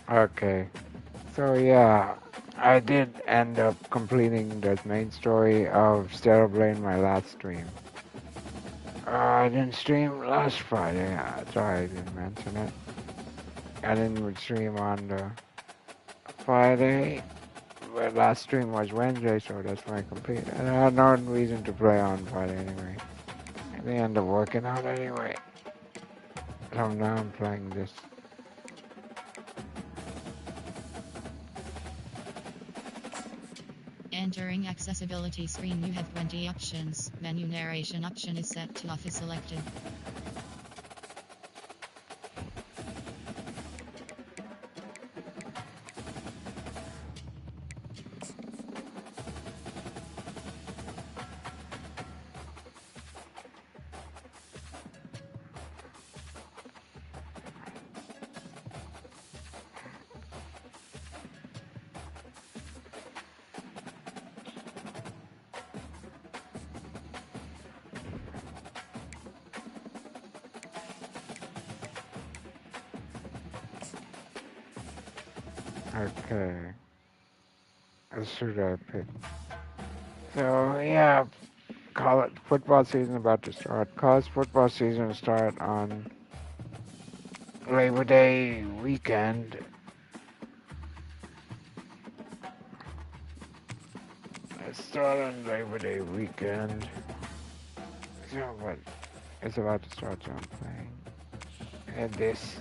Okay. So yeah, I did end up completing the main story of Stellar Blade in my last stream. I didn't stream last Friday. Sorry I didn't mention it. I didn't stream on the Friday. But last stream was Wednesday, so that's why I completed. And I had no reason to play on Friday anyway. They end up working out anyway. So now I'm playing this. Entering accessibility screen, you have 20 options. Menu narration option is set to off is selected. Okay. What should I pick? So yeah, college football season about to start. College football season start on Labor Day weekend. It start on Labor Day weekend. So what? It's about to start, so I'm playing. And this.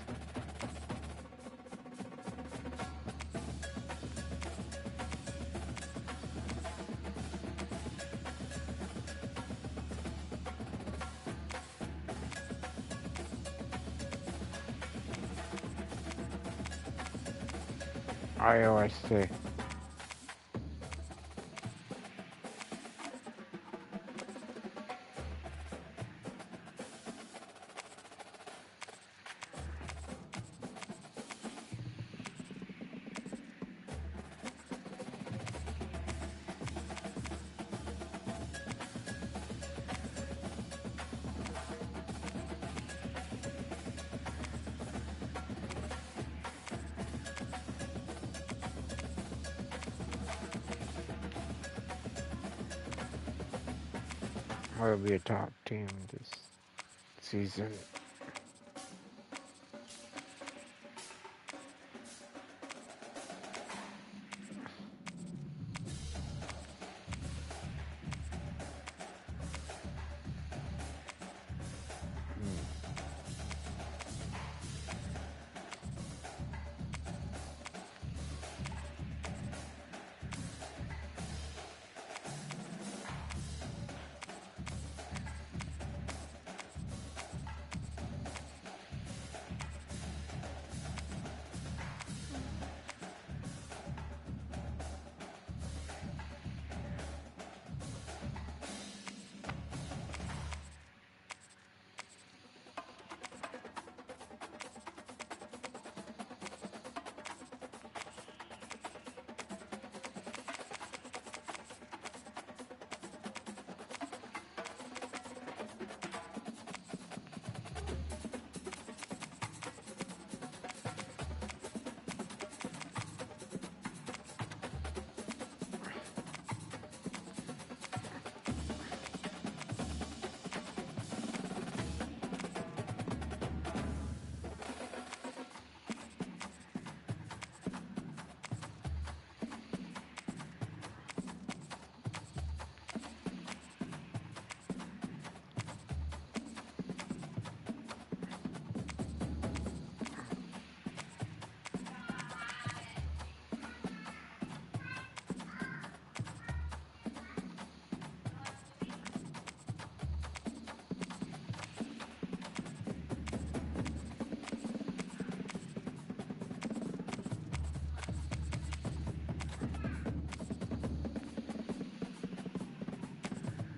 iOS 6. Will be a top team this season.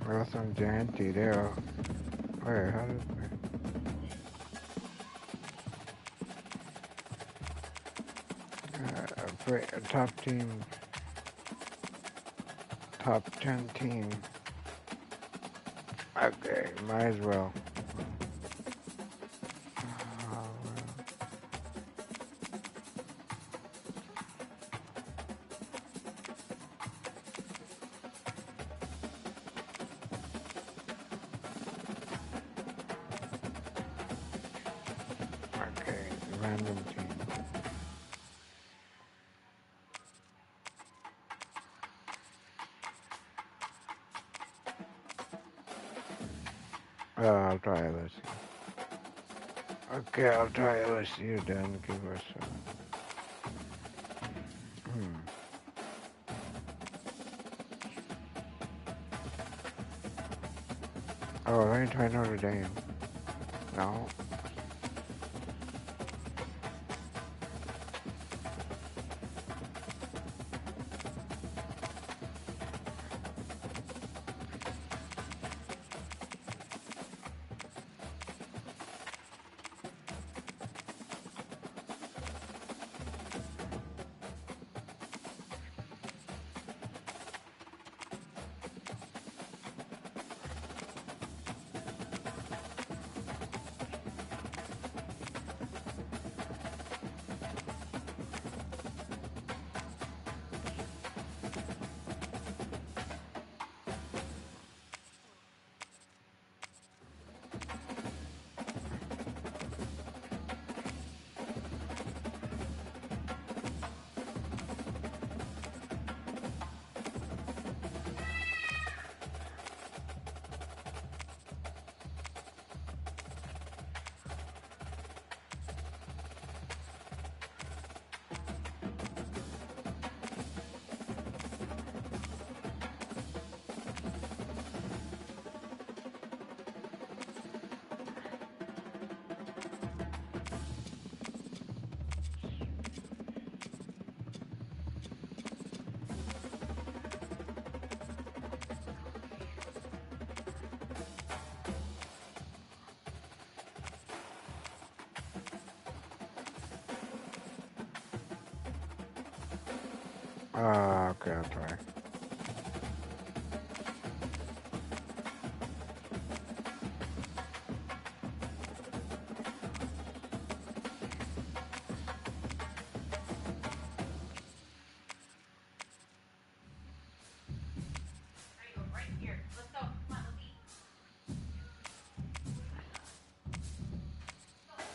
Well, some Jayanti there. Wait, how did top team, top 10 team? Okay, might as well. Random team. I'll try LSU. Okay, I'll try LSU then. Give us hmm. Oh, let me try Notre Dame. No. Okay, I'll try.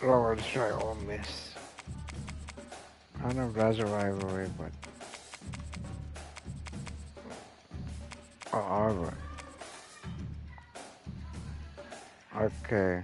Oh, let's try Ole Miss. I don't know if that's a rivalry, but Auburn. Okay.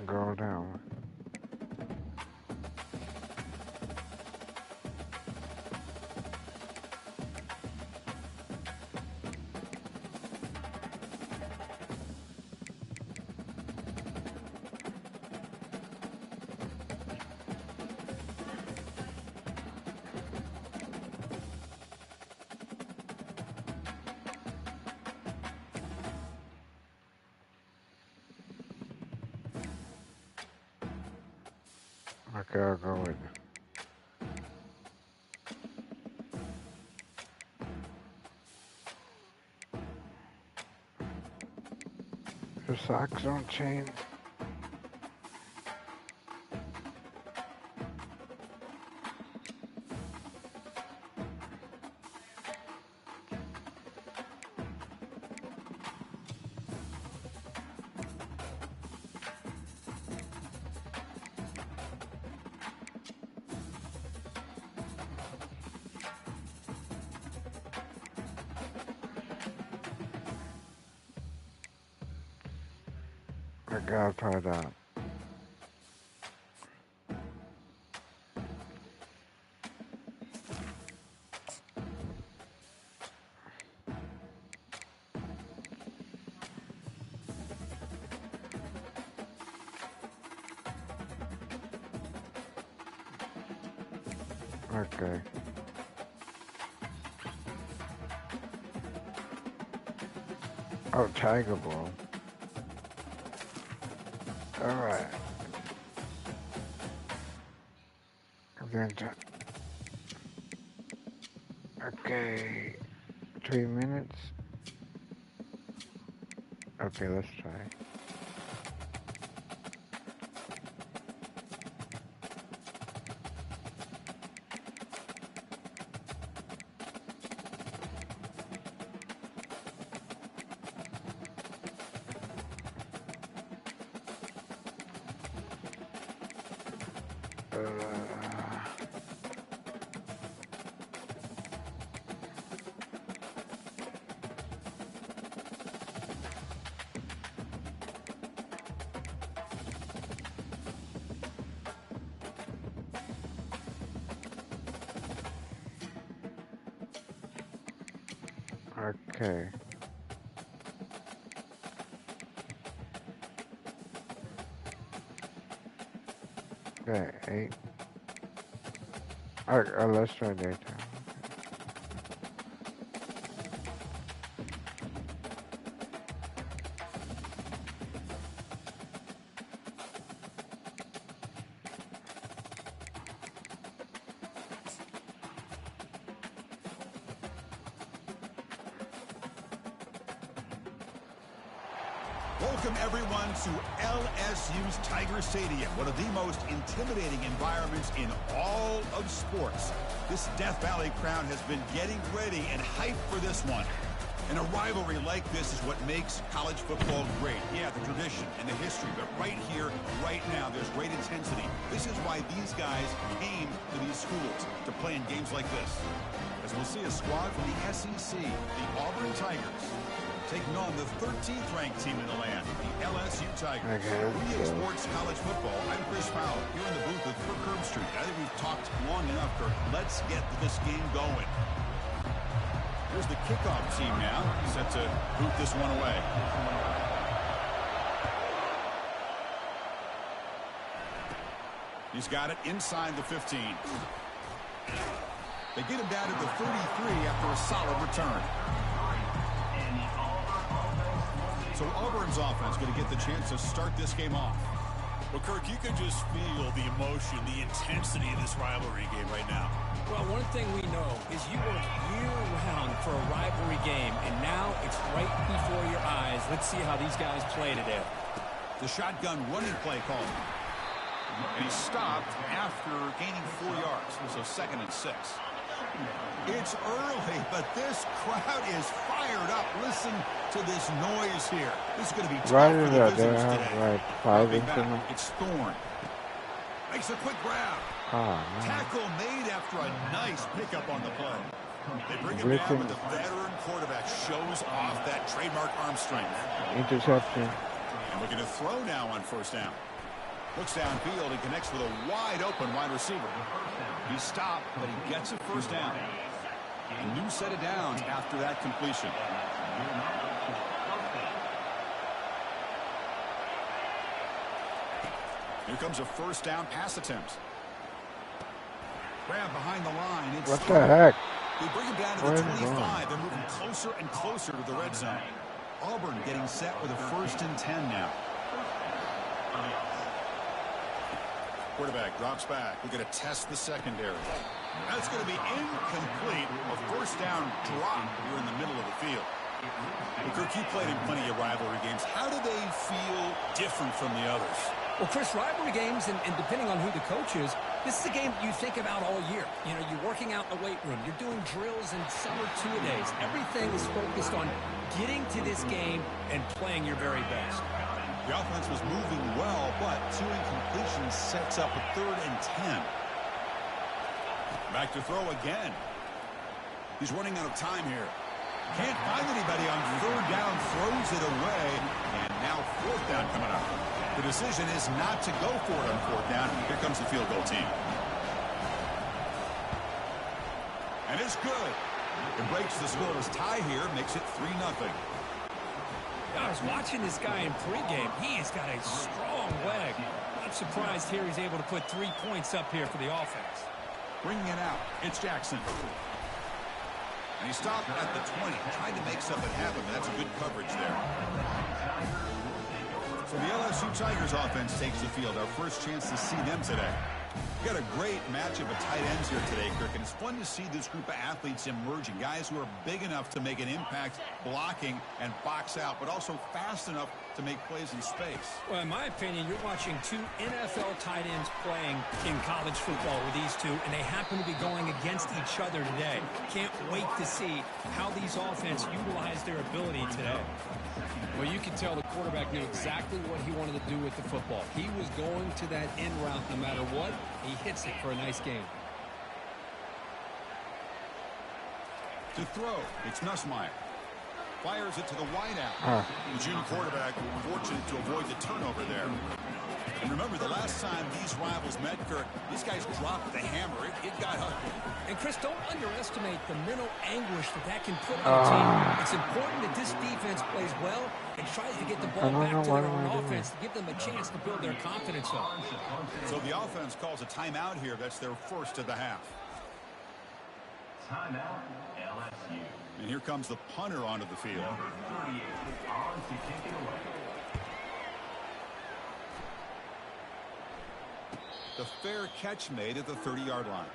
Go down. Okay, I'll go with the socks on chain. Okay, I'll try that. Okay. Oh, Tiger Ball. Alright. Okay. 3 minutes. Okay, let's try. Okay. Okay, 8. Alright, let's try daytime. Welcome everyone to LSU's Tiger Stadium, one of the most intimidating environments in all of sports. This Death Valley crowd has been getting ready and hyped for this one. And a rivalry like this is what makes college football great. Yeah, the tradition and the history, but right here, right now, there's great intensity. This is why these guys came to these schools, to play in games like this. As we'll see a squad from the SEC, the Auburn Tigers, taking on the 13th ranked team in the land, the LSU Tigers. We Sports College Football. I'm Chris Powell, here in the booth with Kirk Herbstreit. I think we've talked long enough, Kirk. Let's get this game going. Here's the kickoff team now, set to boot this one away. He's got it inside the 15. They get him down to the 33 after a solid return. So Auburn's offense going to get the chance to start this game off. Well, Kirk, you can just feel the emotion, the intensity of this rivalry game right now. Well, one thing we know is you work year-round for a rivalry game, and now it's right before your eyes. Let's see how these guys play today. The shotgun running play called. And he stopped after gaining 4 yards, so 2nd and 6. It's early, but this crowd is fired up. Listen to this noise here. This is going to be tough for the visitors today. Like 5 inches. It's Thorne. Makes a quick grab. Tackle made after a nice pickup on the play. They bring him down, but the veteran quarterback shows off that trademark arm strength. Interception. And looking to throw now on 1st down. Looks downfield and connects with a wide-open wide receiver. He stopped, but he gets a 1st down. A new set of downs after that completion. Here comes a 1st down pass attempt. Grab behind the line. It's what the heck? They bring him down to the 25. They're moving closer and closer to the red zone. Auburn getting set with a 1st and 10 now. Quarterback drops back. We're going to test the secondary. That's going to be incomplete. A 1st down drop here in the middle of the field. Well, Kirk, you played in plenty of rivalry games. How do they feel different from the others? Well, Chris, rivalry games, and depending on who the coach is, this is a game you think about all year. You know, you're working out in the weight room. You're doing drills and summer two-a-days. Everything is focused on getting to this game and playing your very best. The offense was moving well, but 2 incompletions sets up a 3rd and 10. Back to throw again. He's running out of time here. Can't find anybody on 3rd down, throws it away, and now 4th down coming up. The decision is not to go for it on 4th down. Here comes the field goal team. And it's good. It breaks the scoreless tie here, makes it 3-0. I was watching this guy in pregame. He has got a strong leg. I'm surprised here he's able to put 3 points up here for the offense. Bringing it out, it's Jackson. And he stopped at the 20, trying to make something happen, but that's a good coverage there. So the LSU Tigers offense takes the field. Our first chance to see them today. We got a great matchup of tight ends here today, Kirk, and it's fun to see this group of athletes emerging. Guys who are big enough to make an impact blocking and box out, but also fast enough to make plays in space. Well, in my opinion, you're watching two NFL tight ends playing in college football with these two, and they happen to be going against each other today. Can't wait to see how these offenses utilize their ability today. Well, you can tell the quarterback knew exactly what he wanted to do with the football. He was going to that end route no matter what. He hits it for a nice game. To throw, it's Nussmeier. Fires it to the wideout. The junior quarterback fortunate to avoid the turnover there. And remember, the last time these rivals met, Kirk, these guys dropped the hammer. It got ugly. And, Chris, don't underestimate the mental anguish that can put on a team. It's important that this defense plays well and tries to get the ball back to their own offense to give them a chance to build their confidence up. So the offense calls a timeout here. That's their first of the half. Timeout, LSU. And here comes the punter onto the field. Number 38 on to kick it away. The fair catch made at the 30-yard line.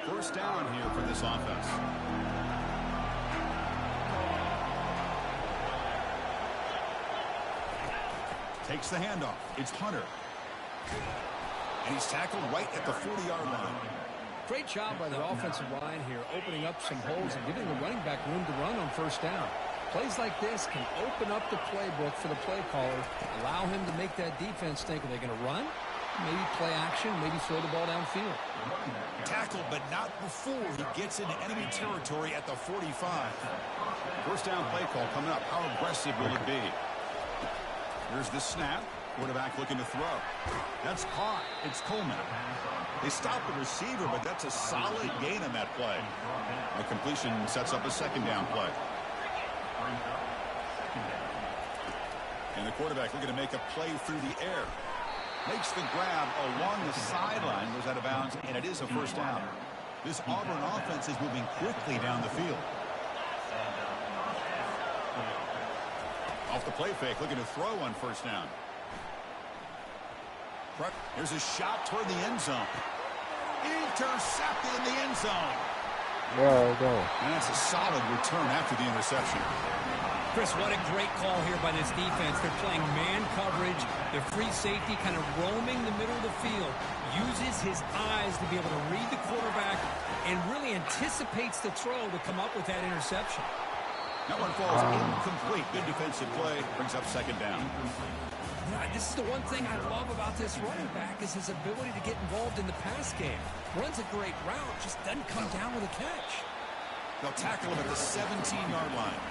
First down here for this offense. Takes the handoff. It's Hunter. And he's tackled right at the 40-yard line. Great job by the offensive line here, opening up some holes and giving the running back room to run on first down. Plays like this can open up the playbook for the play caller, allow him to make that defense think, are they going to run? Maybe play action, maybe throw the ball downfield. Tackled, but not before he gets into enemy territory at the 45. First down play call coming up. How aggressive will it be? Here's the snap. Quarterback looking to throw. That's caught. It's Coleman. They stopped the receiver, but that's a solid gain on that play. The completion sets up a second down play. And the quarterback looking to make a play through the air. Makes the grab along the sideline, goes out of bounds, and it is a first down. This Auburn offense is moving quickly down the field. Off the play fake, looking to throw on first down. Here's a shot toward the end zone. Intercepted in the end zone. There we go. And that's a solid return after the interception. Chris, what a great call here by this defense. They're playing man coverage. Their free safety kind of roaming the middle of the field. Uses his eyes to be able to read the quarterback and really anticipates the throw to come up with that interception. That one falls incomplete. Good defensive play. Brings up second down. This is the one thing I love about this running back is his ability to get involved in the pass game. Runs a great route, just doesn't come down with a catch. They'll tackle him at the 17-yard line.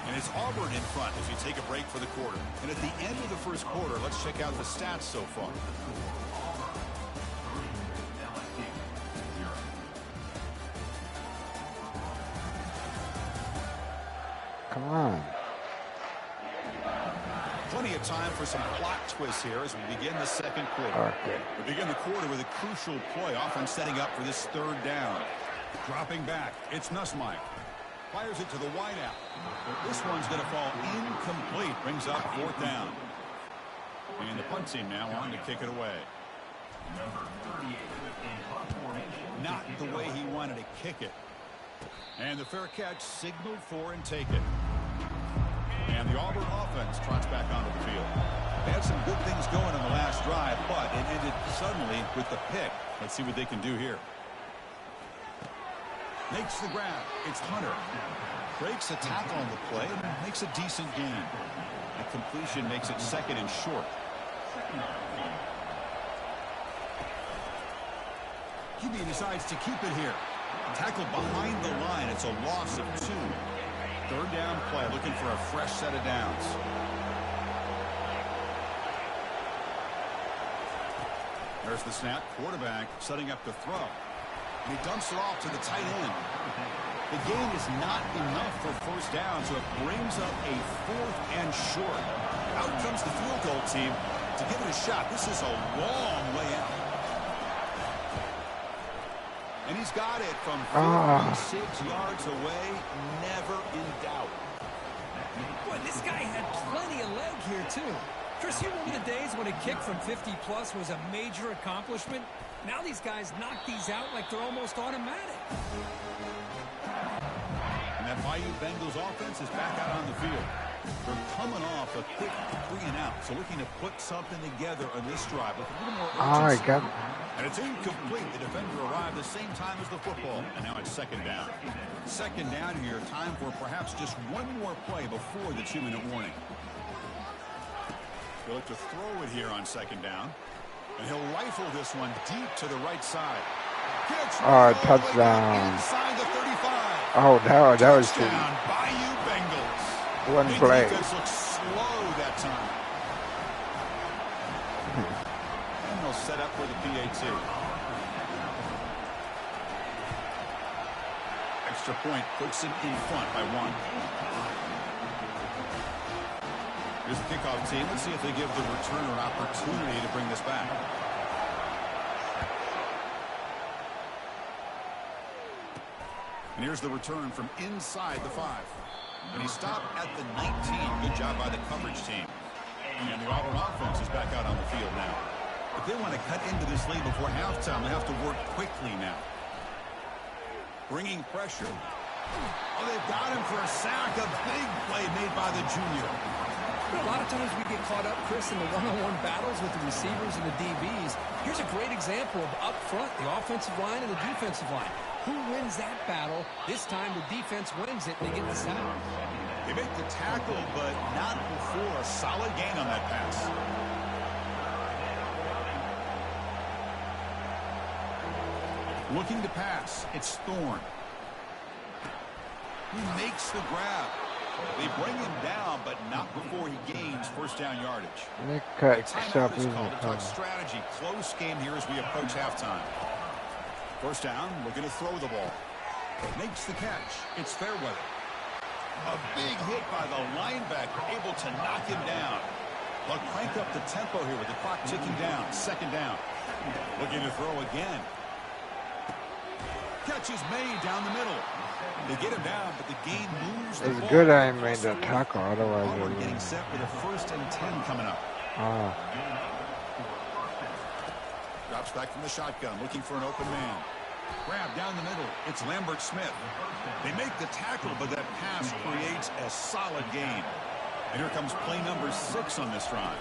And it's Auburn in front as we take a break for the quarter. And at the end of the first quarter, let's check out the stats so far. Come on. Plenty of time for some plot twists here as we begin the second quarter. Okay. We begin the quarter with a crucial play, often setting up for this third down. Dropping back, it's Nussmeier. Fires it to the wideout. This one's going to fall incomplete. Brings up fourth down. And the punt team now on to kick it away. Number 38 in punt formation. Not the way he wanted to kick it. And the fair catch signaled for and taken. And the Auburn offense trots back onto the field. They had some good things going on the last drive, but it ended suddenly with the pick. Let's see what they can do here. Makes the grab. It's Hunter. Breaks a tackle on the play and makes a decent gain. The completion makes it second and short. QB decides to keep it here. Tackled behind the line. It's a loss of 2. Third down play, looking for a fresh set of downs. There's the snap. Quarterback setting up the throw. And he dumps it off to the tight end. The gain is not enough for first down, so it brings up a fourth and short. Out comes the field goal team to give it a shot. This is a long way out. And he's got it from 56 yards away. Never in doubt. Boy, this guy had plenty of leg here, too. Chris, you remember the days when a kick from 50-plus was a major accomplishment? Now these guys knock these out like they're almost automatic. And that Bayou Bengals offense is back out on the field. They're coming off a quick 3-and-out, so looking to put something together on this drive with a little more urgency. I got it. And it's incomplete. The defender arrived the same time as the football. And now it's second down. Second down here. Time for perhaps just one more play before the 2-minute warning. He'll look to throw it here on second down. And he'll rifle this one deep to the right side. Touchdown. Inside the 35. Oh, that was too. Touchdown, Bayou Bengals. One The play. defense looks slow that time. And they'll set up for the PAT. Extra point puts it in front by 1. Here's the kickoff team. Let's see if they give the returner an opportunity to bring this back. And here's the return from inside the 5. And he stopped at the 19. Good job by the coverage team. And the Auburn offense is back out on the field now. If they want to cut into this lead before halftime, they have to work quickly now. Bringing pressure. Oh, they've got him for a sack. A big play made by the junior. A lot of times we get caught up, Chris, in the one-on-one battles with the receivers and the DBs. Here's a great example of up front, the offensive line and the defensive line. Who wins that battle? This time the defense wins it and they get the sack. They make the tackle, but not before a solid gain on that pass. Looking to pass. It's Thorne. He makes the grab. They bring him down, but not before he gains first down yardage. Nick cut Timeout stuff is in called. the A touch strategy. Close game here as we approach halftime. First down, looking to throw the ball. Makes the catch. It's Fairweather. A big hit by the linebacker, able to knock him down. They'll crank up the tempo here with the clock ticking down. Second down. Looking to throw again. Catch is made down the middle. They get him down, but the game moves the ball. It's good I made the tackle, otherwise Auburn it getting set for the 1st and 10 coming up. Drops back from the shotgun, looking for an open man. Grab down the middle. It's Lambert Smith. They make the tackle, but that pass creates a solid gain. And here comes play number 6 on this drive.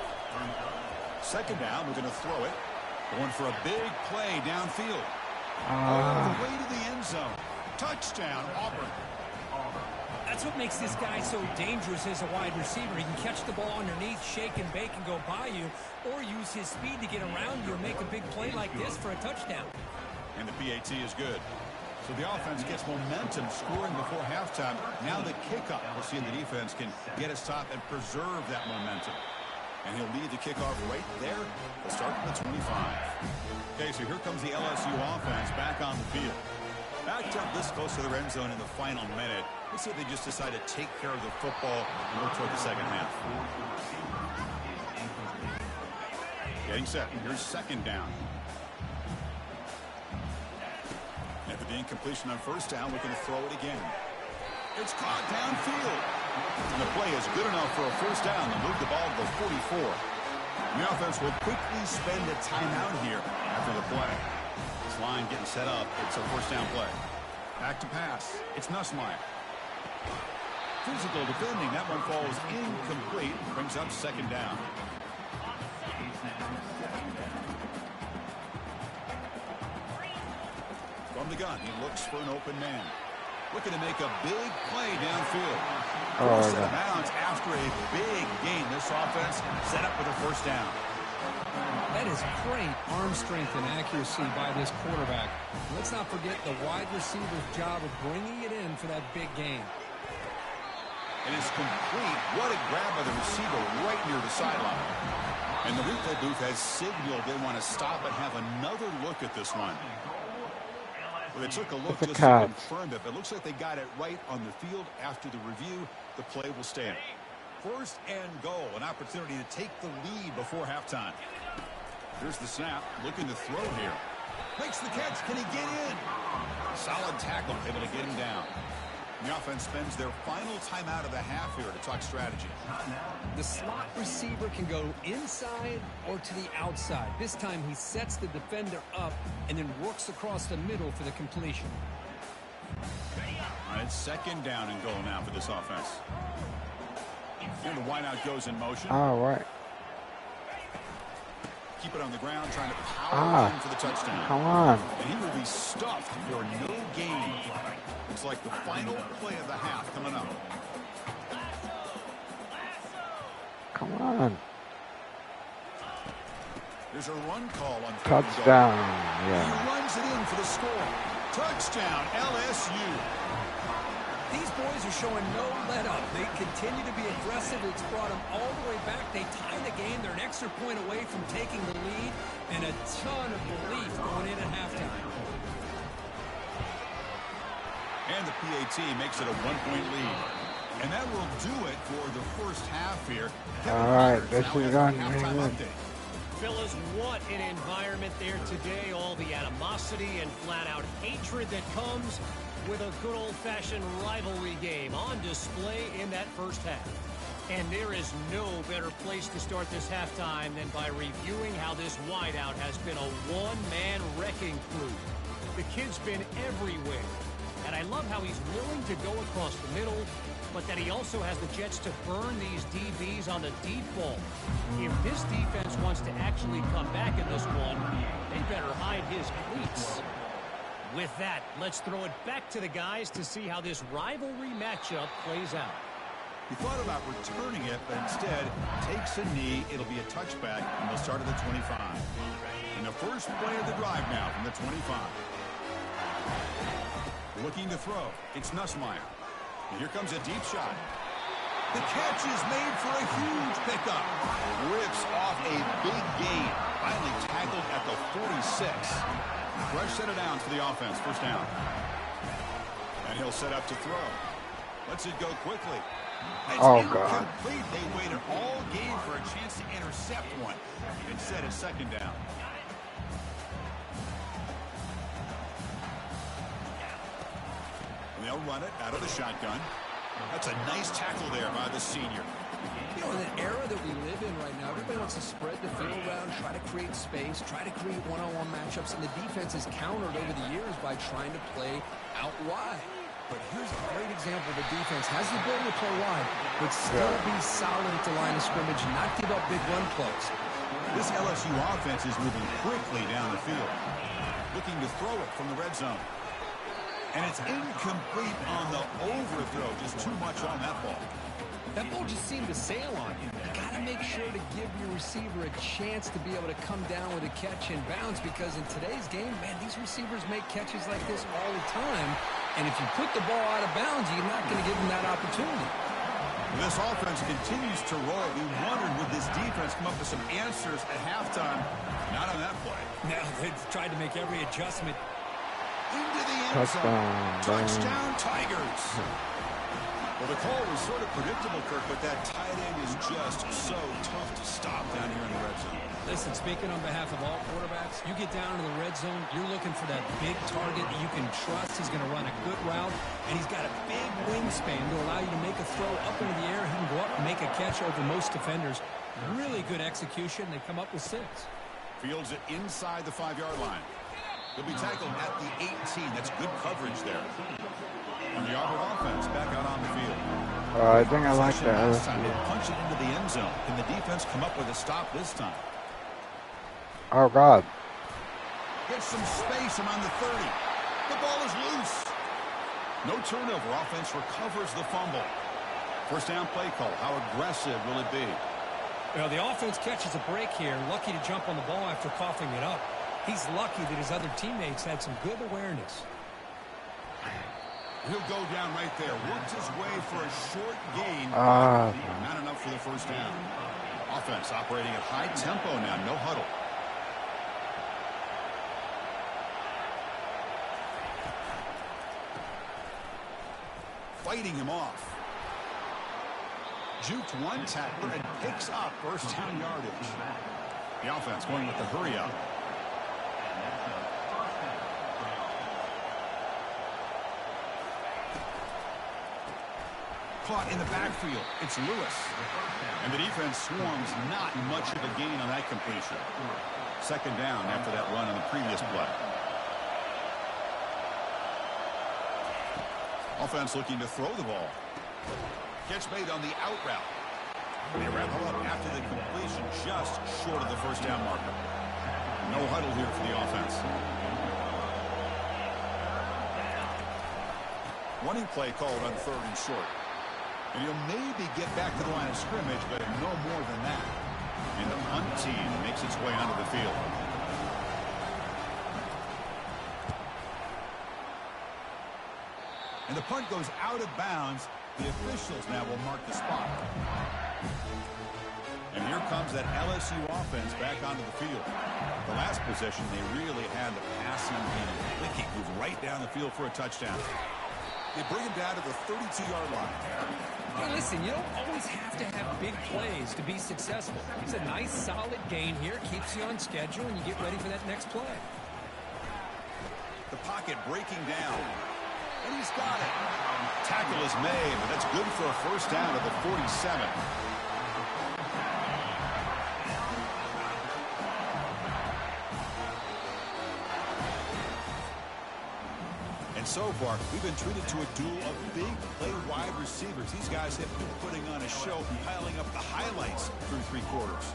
Second down, we're going to throw it. Going for a big play downfield. All the way to the end zone. Touchdown, Auburn. That's what makes this guy so dangerous as a wide receiver. He can catch the ball underneath, shake and bake and go by you, or use his speed to get around you and make a big play like this for a touchdown. And the PAT is good. So the offense gets momentum scoring before halftime. Now the kickoff. We'll see if the defense can get a stop and preserve that momentum. And he'll lead the kickoff right there. They'll start from the 25. Okay, so here comes the LSU offense back on the field. Backed up this close to the end zone in the final minute. Let's see if they just decide to take care of the football and look toward the second half. Getting set. Here's second down. After the incompletion on first down, looking to throw it again. It's caught downfield. And the play is good enough for a first down to move the ball to the 44. And the offense will quickly spend a timeout here after the play. This line getting set up. It's a first down play. Back to pass. It's Nussmeier. Physical defending. That one falls incomplete. Brings up second down. From the gun, he looks for an open man. Looking to make a big play downfield. Forced out of bounds after a big gain. This offense set up with a first down. That is great arm strength and accuracy by this quarterback. Let's not forget the wide receiver's job of bringing it in for that big gain. It is complete. What a grab by the receiver right near the sideline. And the replay booth has signaled they want to stop and have another look at this one. Well, they took a look just to confirm it, but it looks like they got it right on the field. After the review, the play will stand. First and goal, an opportunity to take the lead before halftime. Here's the snap, looking to throw here. Makes the catch. Can he get in? Solid tackle, able to get him down. The offense spends their final timeout of the half here to talk strategy. The slot receiver can go inside or to the outside. This time he sets the defender up and then works across the middle for the completion. All right, second down and goal now for this offense. And the wideout goes in motion. Oh, right. Keep it on the ground, trying to power in for the touchdown. Come on. And he will be stuffed for no gain. Looks like the final play of the half coming up. Come on. There's a run call on Touchdown. He Yeah. runs it in for the score. Touchdown, LSU. These boys are showing no let-up. They continue to be aggressive. It's brought them all the way back. They tie the game. They're an extra point away from taking the lead, and a ton of belief going in at halftime. And the PAT makes it a 1-point lead. And that will do it for the first half here. All right, this Now we is have on. the halftime update. Fellas, what an environment there today. All the animosity and flat-out hatred that comes with a good old-fashioned rivalry game on display in that first half. And there is no better place to start this halftime than by reviewing how this wideout has been a one-man wrecking crew. The kid's been everywhere. And I love how he's willing to go across the middle, but that he also has the jets to burn these DBs on the deep ball. If this defense wants to actually come back in this one, they better hide his cleats. With that, let's throw it back to the guys to see how this rivalry matchup plays out. He thought about returning it, but instead takes a knee. It'll be a touchback, and they'll start at the 25. And the first play of the drive now from the 25. Looking to throw. It's Nussmeier. And here comes a deep shot. The catch is made for a huge pickup. Rips off a big gain. Finally tackled at the 46. Fresh set of downs for the offense. First down. And he'll set up to throw. Lets it go quickly. It's incomplete. They waited all game for a chance to intercept one. Instead, it's second down. They'll run it out of the shotgun. That's a nice tackle there by the senior. You know, in the era that we live in right now, everybody wants to spread the field around, try to create space, try to create one-on-one matchups, and the defense has countered over the years by trying to play out wide. But here's a great example. The defense has the ability to play wide, but still be solid at the line of scrimmage and not give up big run plays. This LSU offense is moving quickly down the field, looking to throw it from the red zone. And it's incomplete on the overthrow. Just too much on that ball. That ball just seemed to sail on you. You got to make sure to give your receiver a chance to be able to come down with a catch and bounce, because in today's game, man, these receivers make catches like this all the time. And if you put the ball out of bounds, you're not going to give them that opportunity. This offense continues to roll. We wondered, would this defense come up with some answers at halftime? Not on that play. Now they've tried to make every adjustment. Into the end zone. Touchdown, Tigers. Well, the call was sort of predictable, Kirk, but that tight end is just so tough to stop down here in the red zone. Listen, speaking on behalf of all quarterbacks, you get down to the red zone, you're looking for that big target that you can trust. He's going to run a good route, and he's got a big wingspan to allow you to make a throw up into the air. He can go up and make a catch over most defenders. Really good execution. They come up with 6. Fields it inside the 5-yard line. He'll be tackled at the 18. That's good coverage there. And the Auburn offense back out on the field. I think I like that. Last time they punch it into the end zone. Can the defense come up with a stop this time? Oh, God. Gets some space around the 30. The ball is loose. No turnover. Offense recovers the fumble. First down play call. How aggressive will it be? Well, the offense catches a break here. Lucky to jump on the ball after coughing it up. He's lucky that his other teammates had some good awareness. He'll go down right there. Works his way for a short gain. Not enough for the first down. Offense operating at high tempo now. No huddle. Fighting him off. Juked one tackler and picks up first down yardage. The offense going with the hurry up. Caught in the backfield. It's Lewis. And the defense swarms. Not much of a gain on that completion. Second down after that run on the previous play. Offense looking to throw the ball. Catch made on the out route. They wrap it up after the completion, just short of the first down marker. No huddle here for the offense. Running play called on 3rd and short. And he'll maybe get back to the line of scrimmage, but no more than that. And the punt team makes its way onto the field. And the punt goes out of bounds. The officials now will mark the spot. And here comes that LSU offense back onto the field. The last possession, they really had the passing game. They move right down the field for a touchdown. They bring him down to the 32-yard line. Hey, listen, you don't always have to have big plays to be successful. It's a nice, solid gain here. Keeps you on schedule, and you get ready for that next play. The pocket breaking down. And he's got it. Tackle is made, but that's good for a first down at the 47. And so far, we've been treated to a duel of big play wide receivers. These guys have been putting on a show, piling up the highlights through 3 quarters.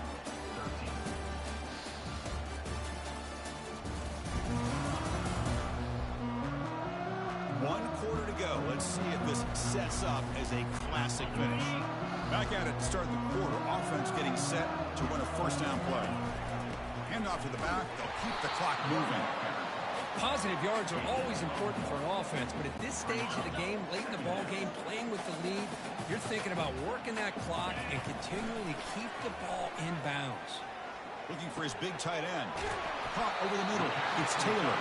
Let's see if this sets up as a classic finish. Back at it to start the quarter. Offense getting set to win a first down play. Handoff to the back. They'll keep the clock moving. Positive yards are always important for an offense, but at this stage of the game, late in the ball game, playing with the lead, you're thinking about working that clock and continuing to keep the ball in bounds. Looking for his big tight end. Caught over the middle. It's Taylor.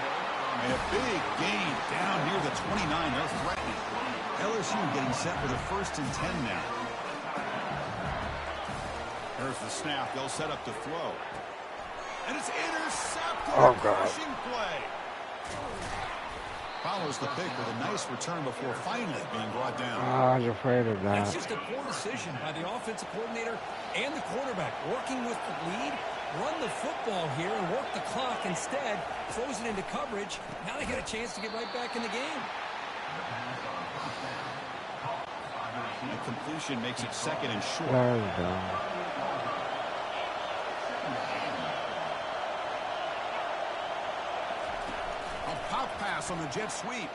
And a big gain down near the 29. They're threatening. LSU getting set for the 1st and 10 now. There's the snap. They'll set up to throw. And it's intercepted. Oh, God. Rushing play. Follows the pick with a nice return before finally being brought down. I was afraid of That's that. just a poor decision by the offensive coordinator and the quarterback. Working with the lead, run the football here and work the clock instead. Throws it into coverage. Now they get a chance to get right back in the game. The completion makes it 2nd and short. There you go. A pop pass on the jet sweep.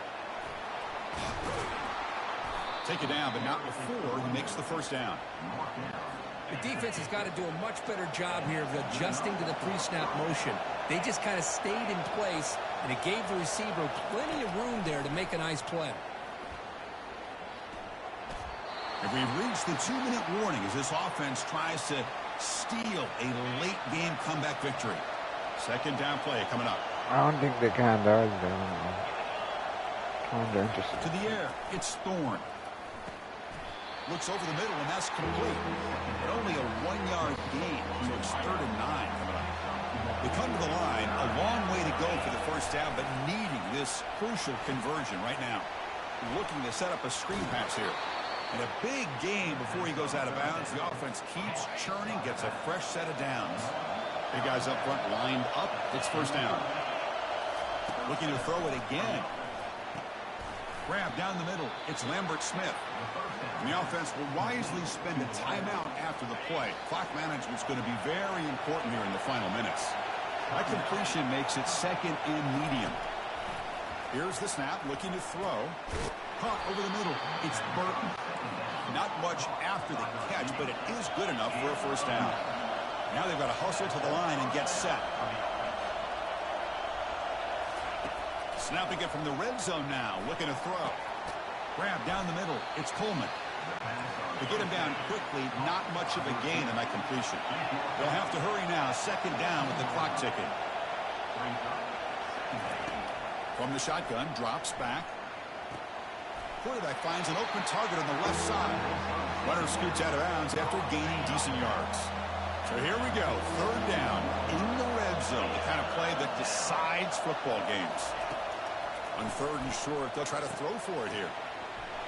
Take it down, but not before he makes the first down. The defense has got to do a much better job here of adjusting to the pre-snap motion. They just kind of stayed in place, and it gave the receiver plenty of room there to make a nice play. And we've reached the 2-minute warning as this offense tries to steal a late-game comeback victory. Second down play coming up. I don't think they can, though. Kind of interesting. To the air, it's Thorne. Looks over the middle, and that's complete. But only a 1-yard gain, so it's 3rd and 9 coming up. They come to the line, a long way to go for the first down, but needing this crucial conversion right now. Looking to set up a screen pass here. And a big game before he goes out of bounds. The offense keeps churning, gets a fresh set of downs. Big guys up front lined up. It's first down. Looking to throw it again. Grab down the middle. It's Lambert Smith. And the offense will wisely spend a timeout after the play. Clock management is going to be very important here in the final minutes. That completion makes it 2nd and medium. Here's the snap, looking to throw. Caught over the middle. It's Burton. Not much after the catch, but it is good enough for a first down. Now they've got to hustle to the line and get set. Snapping it from the red zone now, looking to throw. Grab down the middle. It's Coleman. To get him down quickly, not much of a gain in that completion. They'll have to hurry now. Second down with the clock ticking. From the shotgun, drops back. Quarterback finds an open target on the left side. Runner scoots out of bounds after gaining decent yards. So here we go. 3rd down in the red zone. The kind of play that decides football games. On 3rd and short, they'll try to throw for it here.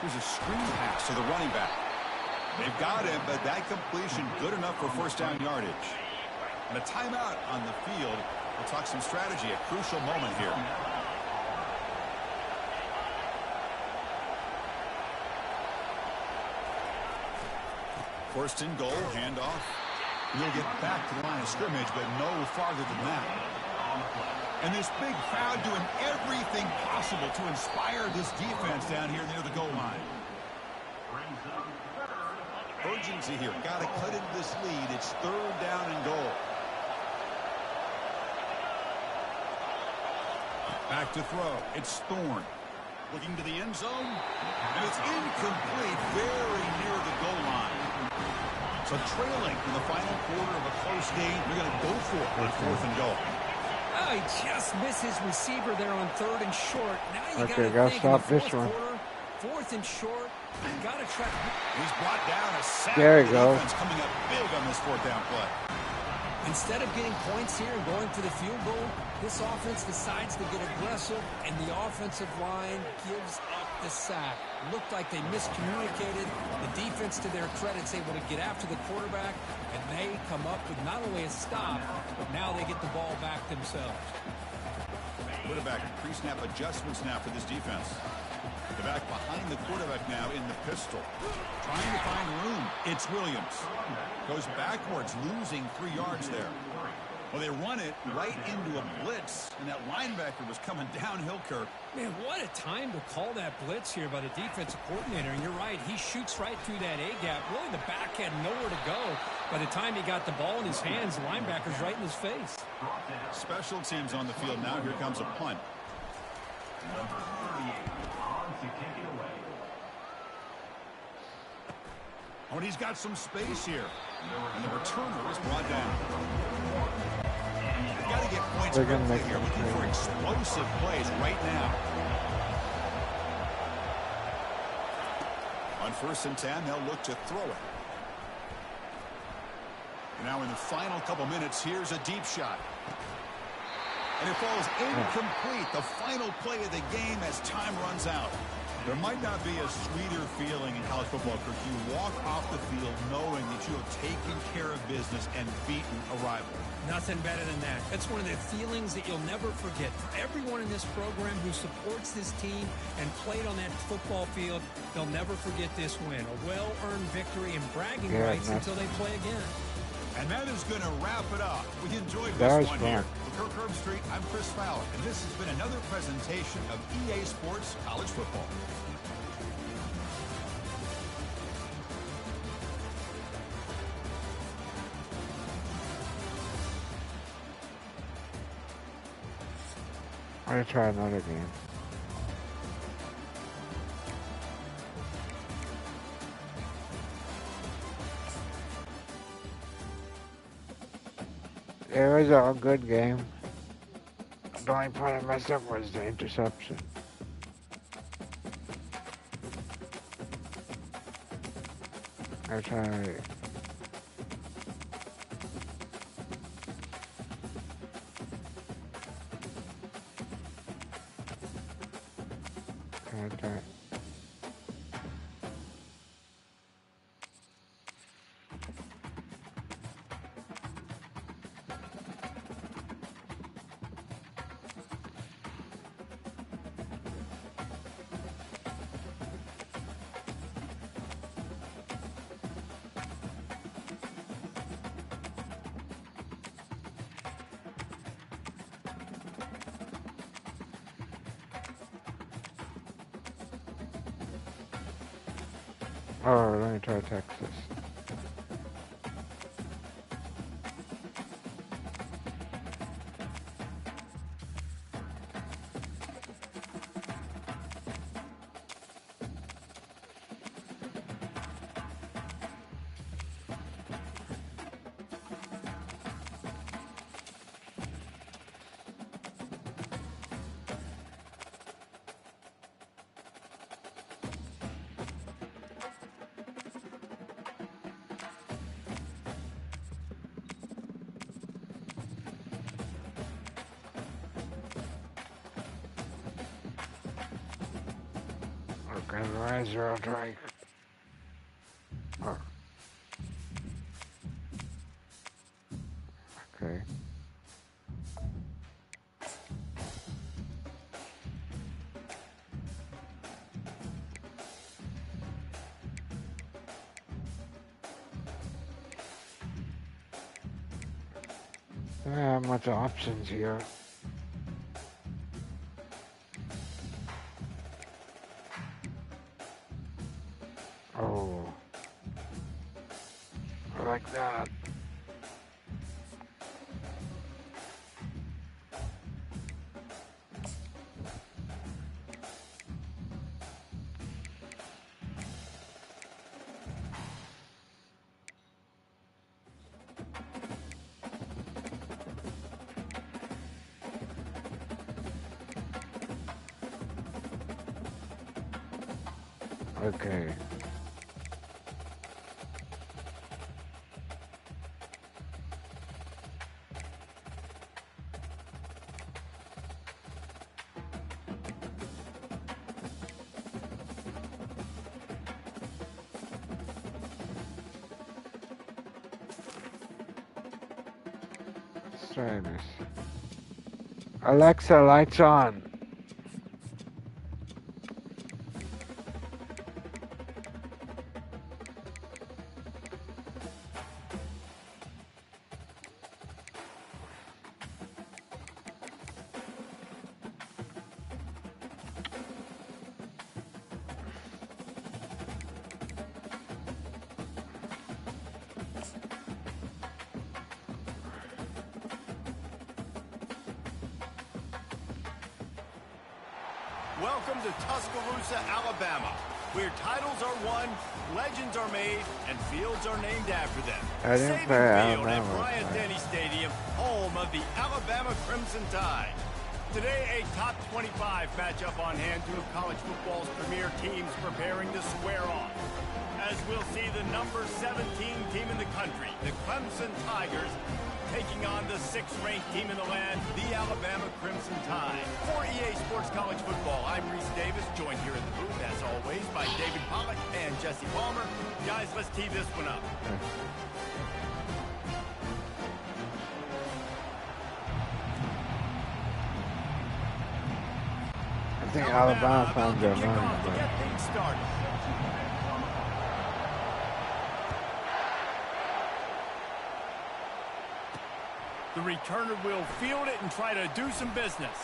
Here's a screen pass to the running back. They've got him, but that completion good enough for first down yardage. And a timeout on the field. We'll talk some strategy, a crucial moment here. First and goal, handoff. He'll get back to the line of scrimmage, but no farther than that. And this big crowd doing everything possible to inspire this defense down here near the goal line. Urgency here. Got to cut into this lead. It's third down and goal. Back to throw. It's Thorne. Looking to the end zone. And it's incomplete. Very near the goal line. So trailing in the final quarter of a close game. They're going to go for it on fourth and goal. Oh, he just missed his receiver there on third and short. Now you Okay, got to gotta stop this one. Fourth and short. You got to try. He's brought down a sack. There you go. Defense coming up big on this fourth down play. Instead of getting points here and going for the field goal, this offense decides to get aggressive, and the offensive line gives up the sack. Looked like they miscommunicated. The defense, to their credit, is able to get after the quarterback, and they come up with not only a stop, but now they get the ball back themselves. Quarterback pre-snap adjustments now for this defense. The back behind the quarterback now in the pistol. Trying to find room. It's Williams. Goes backwards, losing 3 yards there. Well, they run it right into a blitz, and that linebacker was coming downhill, Kirk. Man, what a time to call that blitz here by the defensive coordinator. And you're right, he shoots right through that A-gap. Really, the back had nowhere to go. By the time he got the ball in his hands, the linebacker's right in his face. Special teams on the field now. Here comes a punt. Number 38 on to kick it away. Oh, and he's got some space here. And the returner is brought down. They've got to get points They're gonna quickly make here. them Looking play. for explosive plays right now. On 1st and 10, they'll look to throw it. And now in the final couple minutes, here's a deep shot. And it falls incomplete. The final play of the game as time runs out. There might not be a sweeter feeling in college football, Kirk. You walk off the field knowing that you have taken care of business and beaten a rival. Nothing better than that. That's one of the feelings that you'll never forget. For everyone in this program who supports this team and played on that football field, they'll never forget this win. A well-earned victory and bragging rights until they play again. And that is going to wrap it up. We enjoyed That this was one fun. here. For Kirk Herbstreit, I'm Chris Fowler, and this has been another presentation of EA Sports College Football. I'm gonna try another game. It was a good game. The only part I messed up was the interception. I tried. Okay. Oh, let me try Texas. And where's your drink? Oh. Okay. I don't have much options here. Oh. I like that. Okay. Let's try this. Alexa, lights on. Welcome to Tuscaloosa, Alabama, where titles are won, legends are made, and fields are named after them. I didn't Saban play Field Alabama, at Bryant-Denny Stadium, home of the Alabama Crimson Tide. Today, a top 25 matchup on hand, two of college football's premier teams preparing to square off. As we'll see the number 17 team in the country, the Clemson Tigers, taking on the 6th-ranked team in the land, the Alabama Crimson Tide. For EA Sports College Football, I'm Reese Davis, joined here in the booth, as always, by David Pollack and Jesse Palmer. Guys, let's tee this one up. I think Alabama found their money, to but get things started. The returner will field it and try to do some business.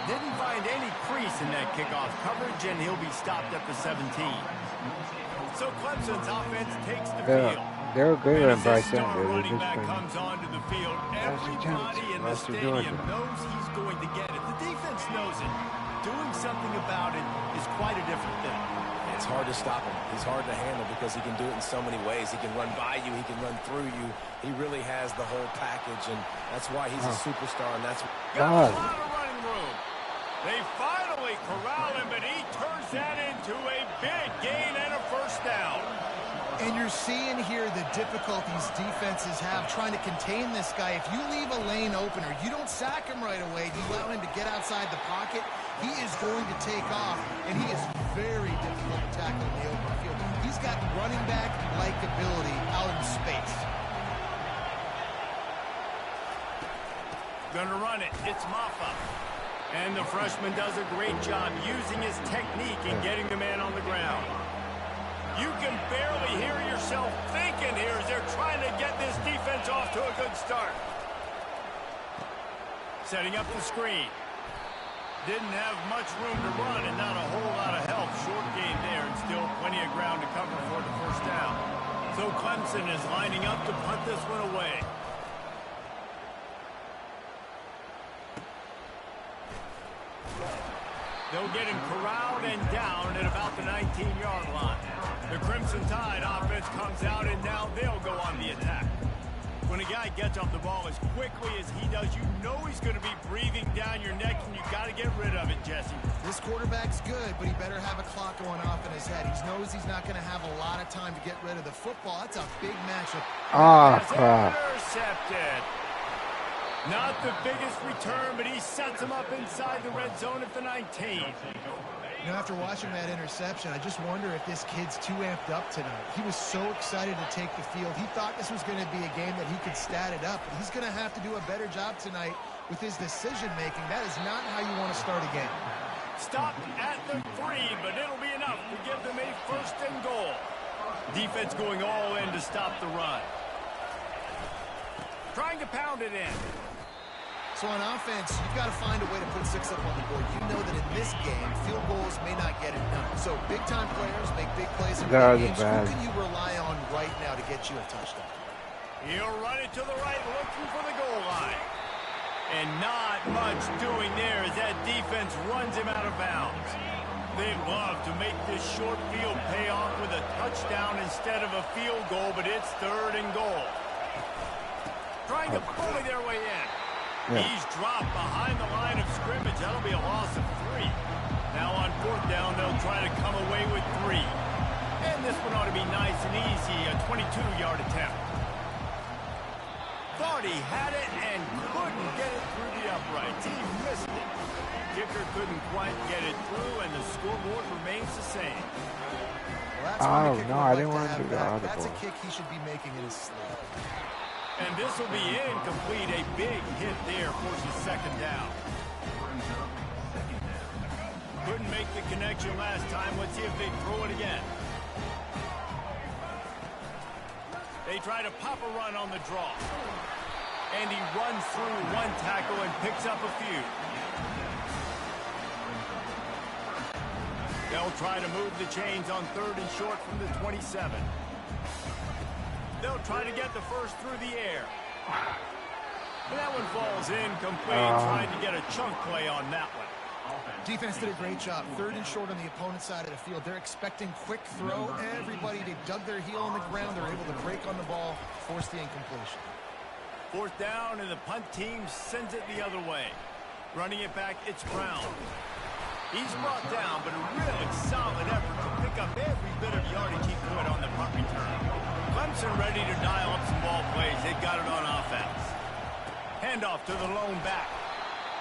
Didn't find any crease in that kickoff coverage, and he'll be stopped at the 17. So Clemson's offense takes the field. they're good And at as Bryce this star Center. They running just back been comes onto the field, That's a chance. everybody in the Lost to stadium Georgia. knows he's going to get it. The defense knows it. Doing something about it is quite a different thing. It's hard to stop him. He's hard to handle because he can do it in so many ways. He can run by you. He can run through you. He really has the whole package, and that's why he's a superstar, and that's Got God. a lot of running room. They finally corral him, but he turns that into a big gain and a first down. And you're seeing here the difficulties defenses have trying to contain this guy. If you leave a lane open or you don't sack him right away, you allow him to get outside the pocket, he is going to take off, and he is very difficult to tackle in the open field. He's got running back-like ability out in space. Gonna run it. It's Maffa. And the freshman does a great job using his technique and getting the man on the ground. You can barely hear yourself thinking here as they're trying to get this defense off to a good start. Setting up the screen. Didn't have much room to run and not a whole lot of help. Short gain there and still plenty of ground to cover for the first down. So Clemson is lining up to punt this one away. They'll get him corralled and down at about the 19-yard line. The Crimson Tide offense comes out, and now they'll go on the attack. When a guy gets off the ball as quickly as he does, you know he's going to be breathing down your neck, and you got to get rid of it, Jesse. This quarterback's good, but he better have a clock going off in his head. He knows he's not going to have a lot of time to get rid of the football. That's a big matchup. Ah, crap. Intercepted. Not the biggest return, but he sets him up inside the red zone at the 19. You know, after watching that interception, I just wonder if this kid's too amped up tonight. He was so excited to take the field. He thought this was going to be a game that he could stat it up, but he's going to have to do a better job tonight with his decision-making. That is not how you want to start a game. Stopped at the 3, but it'll be enough to give them a 1st and goal. Defense going all in to stop the run. Trying to pound it in. So on offense, you've got to find a way to put 6 up on the board. You know that in this game, field goals may not get it done. So big-time players make big plays in big games. Who can you rely on right now to get you a touchdown? He'll run it to the right, looking for the goal line. And not much doing there as that defense runs him out of bounds. They'd love to make this short field pay off with a touchdown instead of a field goal, but it's 3rd and goal. Trying to bully their way in. Yeah. He's dropped behind the line of scrimmage. That'll be a loss of 3. Now on 4th down, they'll try to come away with 3. And this one ought to be nice and easy, a 22-yard attempt. Thought he had it and couldn't get it through the uprights. He missed it. Kicker couldn't quite get it through, and the scoreboard remains the same. Well, no, I didn't want to do that. That's a kick he should be making in his sleep. And this will be incomplete. A big hit there forces 2nd down. Couldn't make the connection last time. Let's see if they throw it again. They try to pop a run on the draw. And he runs through 1 tackle and picks up a few. They'll try to move the chains on 3rd and short from the 27. They'll try to get the 1st through the air. And that one falls incomplete, trying to get a chunk play on that one. Defense did a great job. 3rd and short on the opponent's side of the field. They're expecting quick throw. Everybody, they dug their heel on the ground. They're able to break on the ball, force the incompletion. 4th down, and the punt team sends it the other way. Running it back, it's Brown. He's brought down, but a really solid effort to pick up every bit of yardage he could on the punt return. Clemson ready to dial up some ball plays. They've got it on offense. Handoff to the lone back.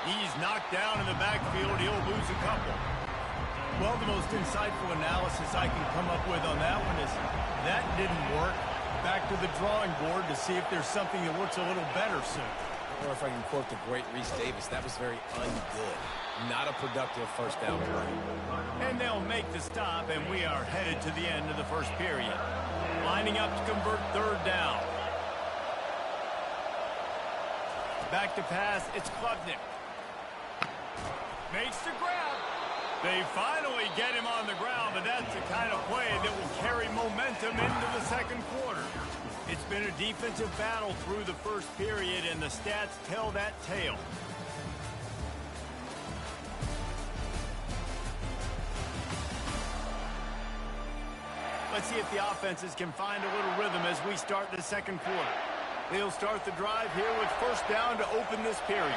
He's knocked down in the backfield. He'll lose a couple. Well, the most insightful analysis I can come up with on that one is that didn't work. Back to the drawing board to see if there's something that works a little better soon. Or if I can quote the great Reese Davis, that was very ungood. Not a productive 1st down play. And they'll make the stop, and we are headed to the end of the 1st period. Lining up to convert 3rd down. Back to pass, it's Klubnik. Makes the grab. They finally get him on the ground, but that's the kind of play that will carry momentum into the 2nd quarter. It's been a defensive battle through the 1st period, and the stats tell that tale. Let's see if the offenses can find a little rhythm as we start the 2nd quarter. They'll start the drive here with 1st down to open this period.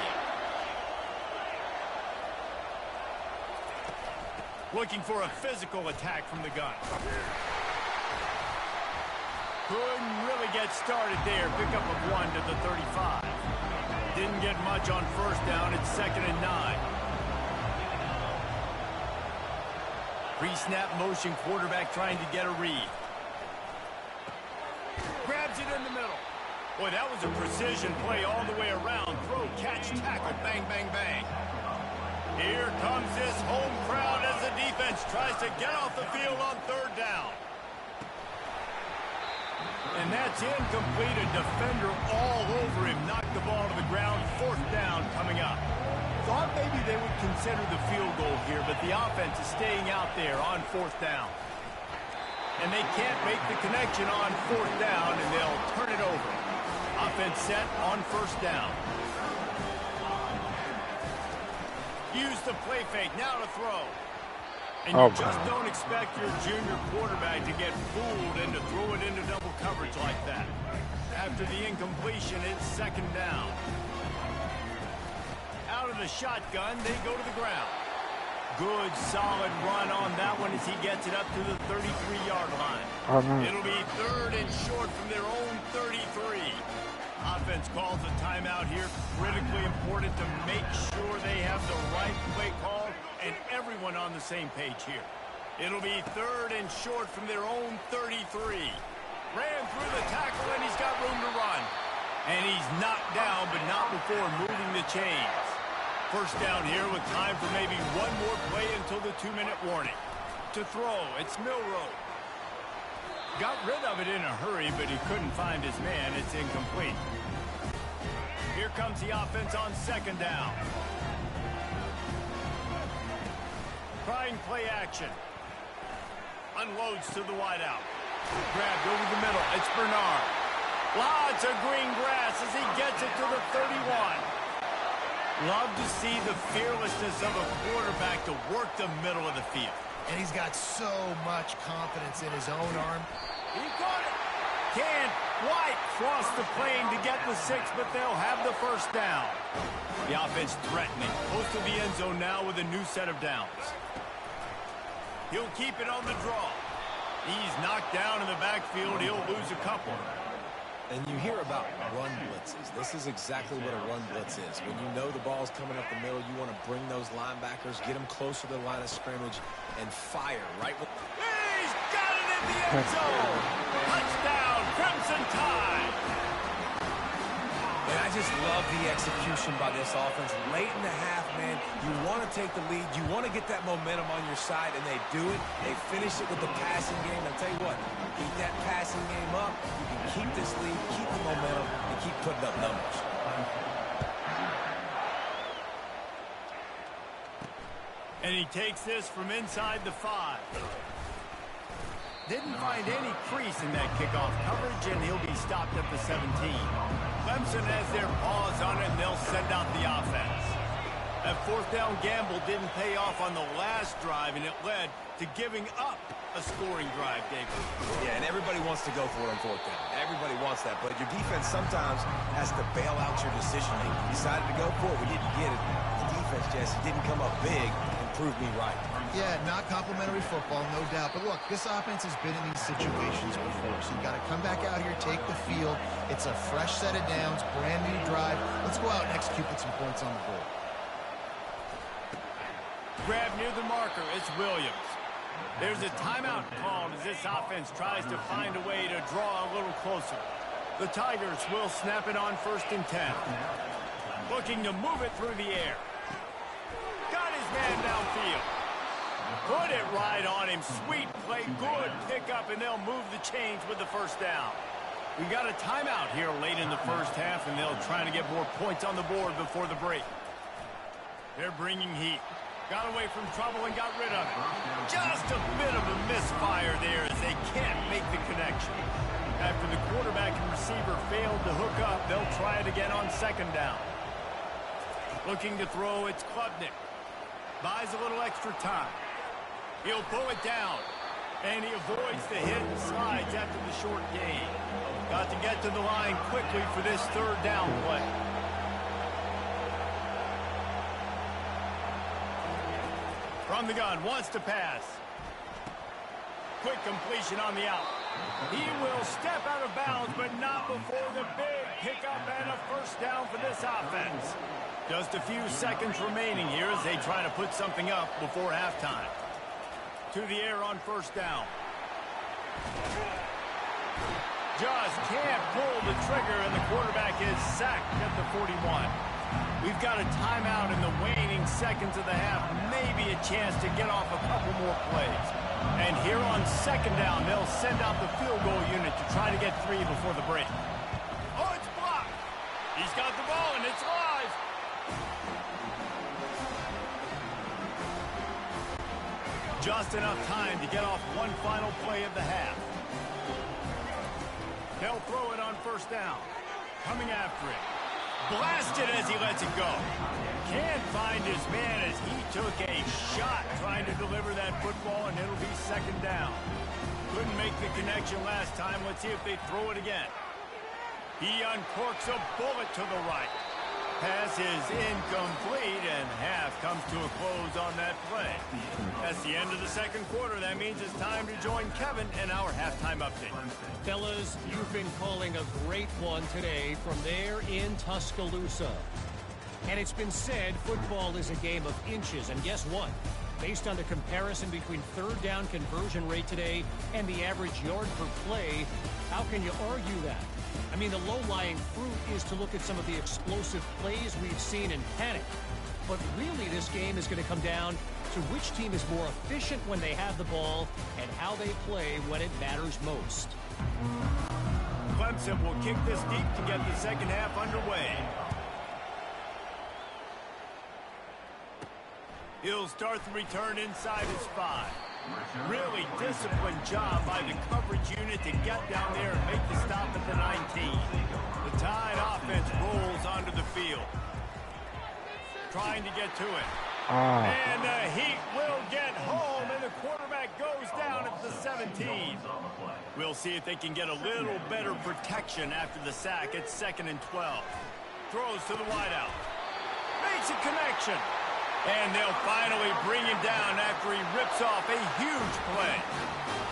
Looking for a physical attack from the gun. Couldn't really get started there. Pickup of 1 to the 35. Didn't get much on 1st down. It's 2nd and 9. Pre-snap motion, quarterback trying to get a read. Grabs it in the middle. Boy, that was a precision play all the way around. Throw, catch, tackle, bang, bang, bang. Here comes this home crowd as the defense tries to get off the field on 3rd down. And that's incomplete. A defender all over him. Knocked the ball to the ground. 4th down coming up. Thought maybe they would consider the field goal here, but the offense is staying out there on 4th down. And they can't make the connection on 4th down, and they'll turn it over. Offense set on 1st down. Use the play fake, now to throw. And you just don't expect your junior quarterback to get fooled and to throw it into double coverage like that. After the incompletion, it's 2nd down. Out of the shotgun, they go to the ground. Good, solid run on that one as he gets it up to the 33-yard line. It'll be 3rd and short from their own 33. Offense calls a timeout here. Critically important to make sure they have the right play call and everyone everyone on the same page here. It'll be 3rd and short from their own 33. Ran through the tackle, and he's got room to run. And he's knocked down, but not before moving the chains. First down here with time for maybe one more play until the 2-minute warning. To throw, it's Milroe. Got rid of it in a hurry, but he couldn't find his man. It's incomplete. Here comes the offense on 2nd down. Trying play action. Unloads to the wideout. Grabbed over the middle. It's Bernard. Lots of green grass as he gets it to the 31. Love to see the fearlessness of a quarterback to work the middle of the field. And he's got so much confidence in his own arm. He got it. Can't quite cross the plane to get the 6, but they'll have the first down. The offense threatening. Close to the end zone now with a new set of downs. He'll keep it on the draw. He's knocked down in the backfield. He'll lose a couple. And you hear about run blitzes. This is exactly what a run blitz is. When you know the ball's coming up the middle, you want to bring those linebackers, get them closer to the line of scrimmage, and fire right with... He's got it in the end zone! Touchdown, Crimson Tide! And I just love the execution by this offense. Late in the half, man, you want to take the lead. You want to get that momentum on your side, and they do it. They finish it with the passing game. I'll tell you what, keep that passing game up. You can keep this lead, keep the momentum, and keep putting up numbers. And he takes this from inside the 5. Didn't find any crease in that kickoff coverage, and he'll be stopped at the 17. Clemson has their paws on it, and they'll send out the offense. That 4th down gamble didn't pay off on the last drive, and it led to giving up a scoring drive, David. Yeah, and everybody wants to go for it on 4th down. Everybody wants that, but your defense sometimes has to bail out your decision-making. You decided to go for it, we didn't get it. The defense, Jesse, didn't come up big and prove me right. Yeah, not complimentary football, no doubt. But look, this offense has been in these situations before, so you got to come back out here, take the field. It's a fresh set of downs, brand new drive. Let's go out and execute with some points on the board. Grab near the marker. It's Williams. There's a timeout called as this offense tries to find a way to draw a little closer. The Tigers will snap it on 1st and 10. Looking to move it through the air. Got his man downfield. Put it right on him. Sweet play. Good pickup, and they'll move the chains with the 1st down. We got a timeout here late in the 1st half, and they'll try to get more points on the board before the break. They're bringing heat. Got away from trouble and got rid of it. Just a bit of a misfire there as they can't make the connection. After the quarterback and receiver failed to hook up, they'll try it again on 2nd down. Looking to throw, it's Klubnik. Buys a little extra time. He'll pull it down. And he avoids the hit and slides after the short gain. Got to get to the line quickly for this 3rd down play. From the gun, wants to pass. Quick completion on the out. He will step out of bounds, but not before the big pickup and a 1st down for this offense. Just a few seconds remaining here as they try to put something up before halftime. To the air on 1st down. Just can't pull the trigger, and the quarterback is sacked at the 41. We've got a timeout in the waning seconds of the half. Maybe a chance to get off a couple more plays. And here on 2nd down, they'll send out the field goal unit to try to get 3 before the break. Oh, it's blocked. He's got the ball, and it's live. Just enough time to get off one final play of the half. They'll throw it on 1st down. Coming after it. Blasted as he lets it go. Can't find his man as he took a shot trying to deliver that football, and it'll be 2nd down. Couldn't make the connection last time. Let's see if they throw it again. He uncorks a bullet to the right. Pass is incomplete, and half comes to a close on that play. That's the end of the 2nd quarter. That means it's time to join Kevin in our halftime update. Fellas, you've been calling a great one today from there in Tuscaloosa. And it's been said football is a game of inches. And guess what? Based on the comparison between third down conversion rate today and the average yard per play, how can you argue that? I mean, the low-lying fruit is to look at some of the explosive plays we've seen in panic. But really, this game is going to come down to which team is more efficient when they have the ball and how they play when it matters most. Clemson will kick this deep to get the second half underway. He'll start the return inside his 5. Really disciplined job by the coverage unit to get down there and make the stop at the 19. The Tide offense rolls onto the field. Trying to get to it. And the Heat will get home, and the quarterback goes down at the 17. We'll see if they can get a little better protection after the sack at 2nd and 12. Throws to the wideout. Makes a connection. And they'll finally bring him down after he rips off a huge play.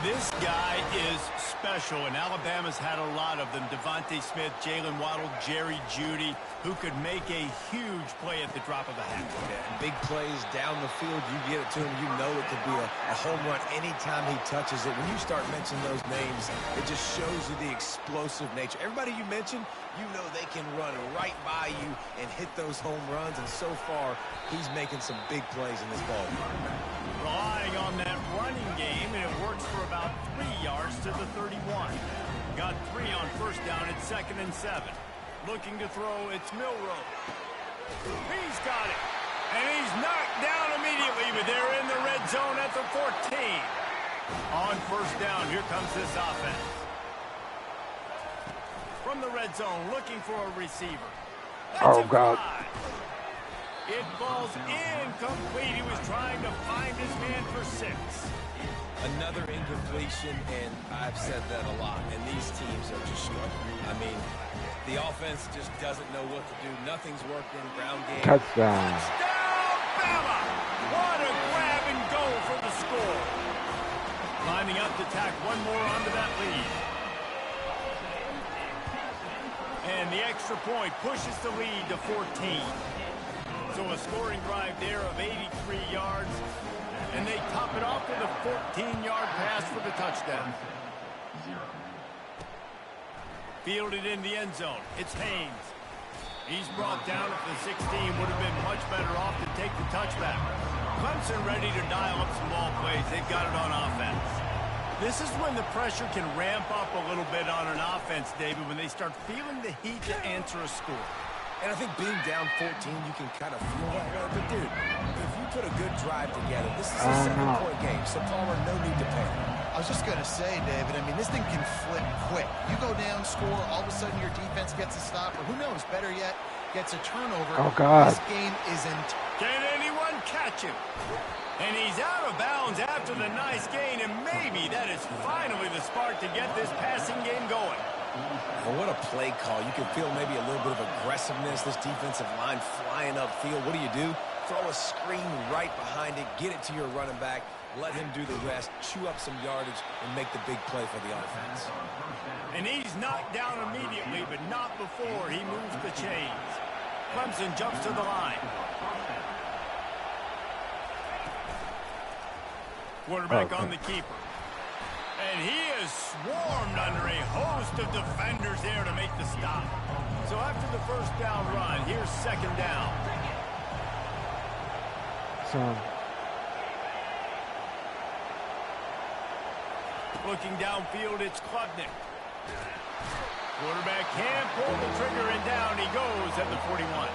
This guy is special, and Alabama's had a lot of them. Devontae Smith, Jalen Waddle, Jerry Jeudy, who could make a huge play at the drop of a hat. Yeah, big plays down the field, you get it to him, you know it could be a home run anytime he touches it. When you start mentioning those names, it just shows you the explosive nature. Everybody you mentioned, you know they can run right by you and hit those home runs, and so far, he's making some big plays in this ball game. Relying on that running game, and it works for about 3 yards to the 31. Got 3 on first down at 2nd and 7. Looking to throw, it's Milroe. He's got it. And he's knocked down immediately, but they're in the red zone at the 14. On first down, here comes this offense. From the red zone, looking for a receiver. Oh, God. It falls incomplete. He was trying to find his man for 6. Another incompletion, and I've said that a lot, and these teams are just struggling. I mean, the offense just doesn't know what to do. Nothing's working. Ground game. Touchdown. Touchdown, Bama! What a grab and go for the score. Lining up to tack one more onto that lead. And the extra point pushes the lead to 14. So a scoring drive there of 83 yards. And they top it off with a 14-yard pass for the touchdown. Fielded in the end zone. It's Haynes. He's brought down at the 16. Would have been much better off to take the touchback. Clemson ready to dial up some ball plays. They've got it on offense. This is when the pressure can ramp up a little bit on an offense, David, when they start feeling the heat to answer a score. And I think being down 14, you can kind of feel that way. But, dude, if you put a good drive together, this is a 7-point game, so Palmer, no need to panic. I was just going to say, David, I mean, this thing can flip quick. You go down, score, all of a sudden your defense gets a stop, or who knows, better yet, gets a turnover. Oh, God. This game isn't. Can anyone catch him? And he's out of bounds after the nice gain, and maybe that is finally the spark to get this passing game going. Well, what a play call. You can feel maybe a little bit of aggressiveness. This defensive line flying upfield. What do? Throw a screen right behind it. Get it to your running back. Let him do the rest. Chew up some yardage and make the big play for the offense. And he's knocked down immediately, but not before he moves the chains. Clemson jumps to the line. Quarterback on the keeper. And he is swarmed under a host of defenders there to make the stop. So after the first down run, here's second down. Looking downfield, it's Klubnik. Quarterback can't pull the trigger, and down he goes at the 41.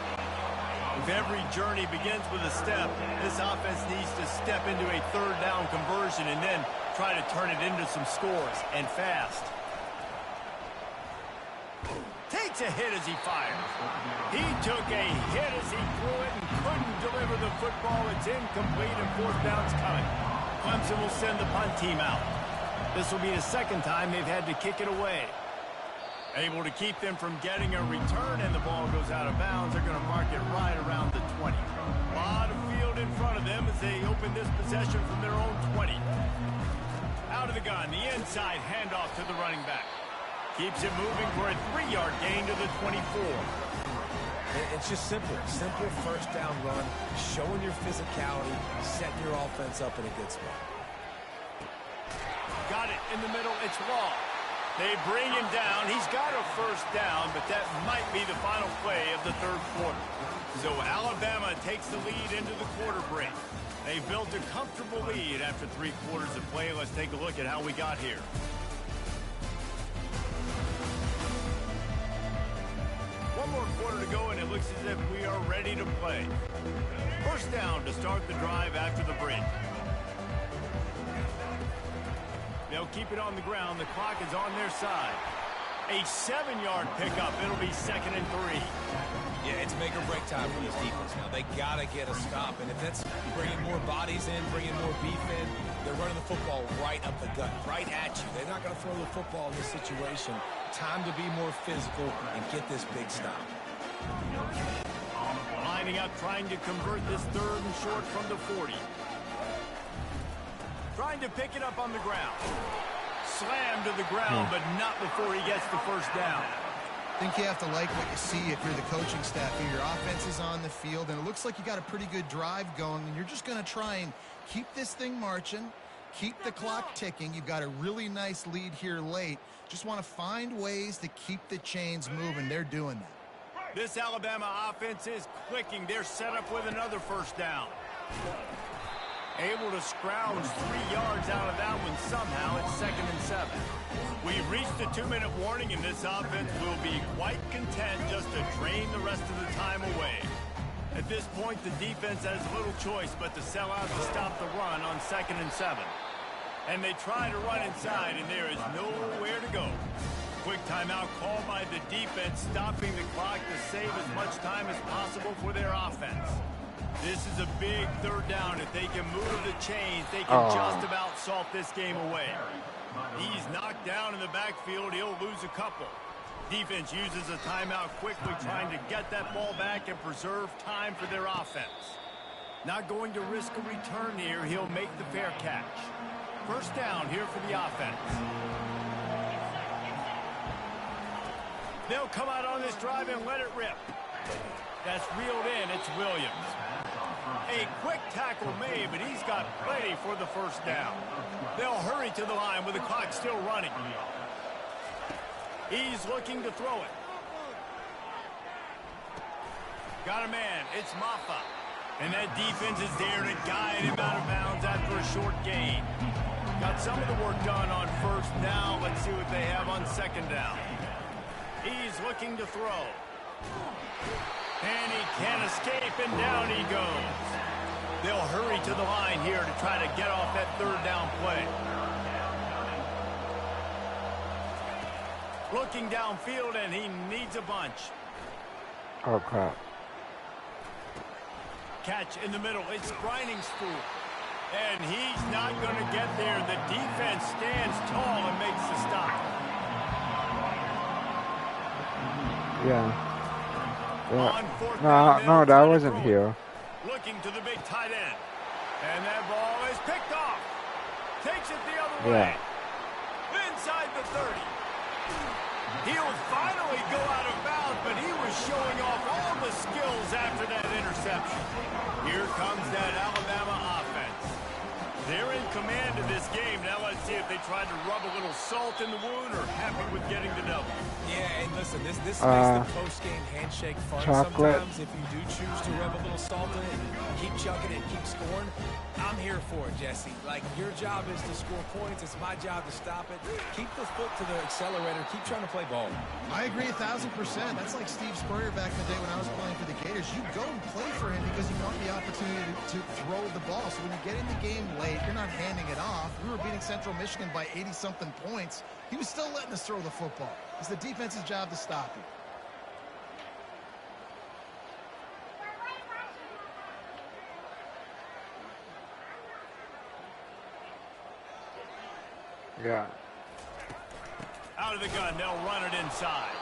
If every journey begins with a step, this offense needs to step into a third down conversion and then try to turn it into some scores, and fast. Takes a hit as he fires. He took a hit as he threw it and couldn't deliver the football. It's incomplete and fourth down's coming. Clemson will send the punt team out. This will be the second time they've had to kick it away. Able to keep them from getting a return, and the ball goes out of bounds. They're going to mark it right around the 20. A lot of field in front of them as they open this possession from their own 20. Out of the gun, the inside handoff to the running back. Keeps it moving for a 3-yard gain to the 24. It's just simple. Simple first down run, showing your physicality, setting your offense up in a good spot. Got it in the middle. It's Law. They bring him down. He's got a first down, but that might be the final play of the third quarter. So Alabama takes the lead into the quarter break. They built a comfortable lead after 3 quarters of play. Let's take a look at how we got here. One more quarter to go, and it looks as if we are ready to play. First down to start the drive after the break. They'll keep it on the ground. The clock is on their side. A 7-yard pickup. It'll be 2nd and 3. Yeah, it's make or break time for this defense now. They got to get a stop. And if that's bringing more bodies in, bringing more beef in, they're running the football right up the gut, right at you. They're not going to throw the football in this situation. Time to be more physical and get this big stop. Lining up, trying to convert this 3rd and short from the 40. Trying to pick it up on the ground. Slammed to the ground, but not before he gets the first down. I think you have to like what you see if you're the coaching staff here. Your offense is on the field, and it looks like you got a pretty good drive going, and you're just going to try and keep this thing marching, keep the clock ticking. You've got a really nice lead here late. Just want to find ways to keep the chains moving. They're doing that. This Alabama offense is clicking. They're set up with another first down. Able to scrounge 3 yards out of that one somehow. It's 2nd and 7. We've reached a 2-minute warning, and this offense will be quite content just to drain the rest of the time away. At this point, the defense has little choice but to sell out to stop the run on 2nd and 7. And they try to run inside, and there is nowhere to go. Quick timeout called by the defense, stopping the clock to save as much time as possible for their offense. This is a big 3rd down. If they can move the chains, they can just about salt this game away. He's knocked down in the backfield. He'll lose a couple. Defense uses a timeout quickly, trying to get that ball back and preserve time for their offense. Not going to risk a return here. He'll make the fair catch. First down here for the offense. They'll come out on this drive and let it rip. That's reeled in. It's Williams. A quick tackle made, but he's got plenty for the first down. They'll hurry to the line with the clock still running. He's looking to throw it. Got a man. It's Maffa. And that defense is there to guide him out of bounds after a short gain. Got some of the work done on first down. Let's see what they have on 2nd down. He's looking to throw. And he can't escape, and down he goes. They'll hurry to the line here to try to get off that 3rd down play. Looking downfield, and he needs a bunch. Oh, crap. Catch in the middle. It's Briningspool. And he's not going to get there. The defense stands tall and makes the stop. Yeah. No, that wasn't here. Looking to the big tight end. And that ball is picked off. Takes it the other way. Inside the 30. He'll finally go out of bounds, but he was showing off all the skills after that interception. Here comes that Alabama offense. They're in command of this game. Now let's see if they tried to rub a little salt in the wound or happy with getting the double. Yeah, and listen, this makes the post-game handshake fun. Chocolate. Sometimes if you do choose to rub a little salt in it, keep chugging it, keep scoring. I'm here for it, Jesse. Like, your job is to score points. It's my job to stop it. Keep the foot to the accelerator. Keep trying to play ball. I agree 1,000%. That's like Steve Spurrier back in the day when I was playing for the Gators. You go and play for him because you want the opportunity to throw the ball. So when you get in the game late, you're not handing it off. We were beating Central Michigan by 80-something points. He was still letting us throw the football. It's the defense's job to stop him. Yeah. Out of the gun, they'll run it inside.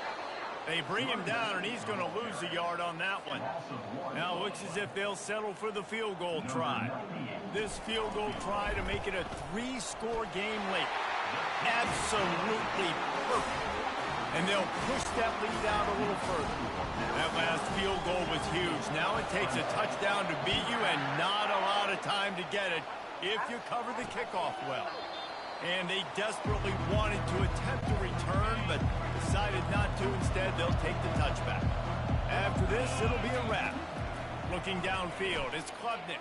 They bring him down, and he's going to lose a yard on that one. Now it looks as if they'll settle for the field goal try. This field goal try to make it a 3-score game late. Absolutely perfect. And they'll push that lead out a little further. That last field goal was huge. Now it takes a touchdown to beat you and not a lot of time to get it if you cover the kickoff well. And they desperately wanted to attempt a return, but decided not to. Instead, they'll take the touchback. After this, it'll be a wrap. Looking downfield, it's Klubnik.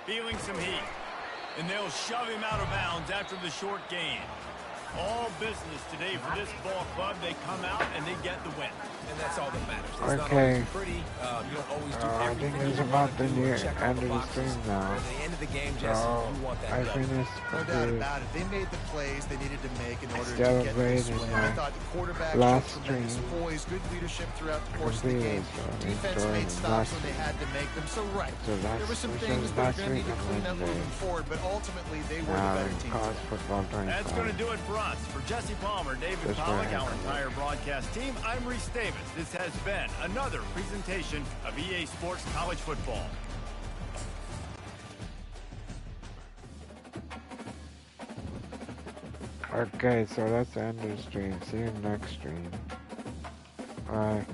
Feeling some heat. And they'll shove him out of bounds after the short gain. All business today for this ball club. They come out and they get the win. And that's all that matters. It's not Okay. always pretty. You don't always do I everything think it's you about want the to do. near Check all end the of the boxes. stream now. At the end of the game, Jesse, So you want that I done. finished No doubt completed about it. They made the plays they needed to make in order to Stellar get Blade this in win. my I thought the quarterback last showed tremendous stream. poise, good leadership throughout the course of the Completed, game. so Defense enjoying made the stops last when they had to make them. So right, So that's there were some which things was that are last going to need week to on clean up Wednesday. moving forward, but ultimately they were the Now better in team college today. football 25. That's going to do it for us. For Jesse Palmer, David That's Pollack, right. our entire broadcast team, I'm Reese Davis. This has been another presentation of EA Sports College Football. Okay, so that's the end of the stream. See you next stream. Bye.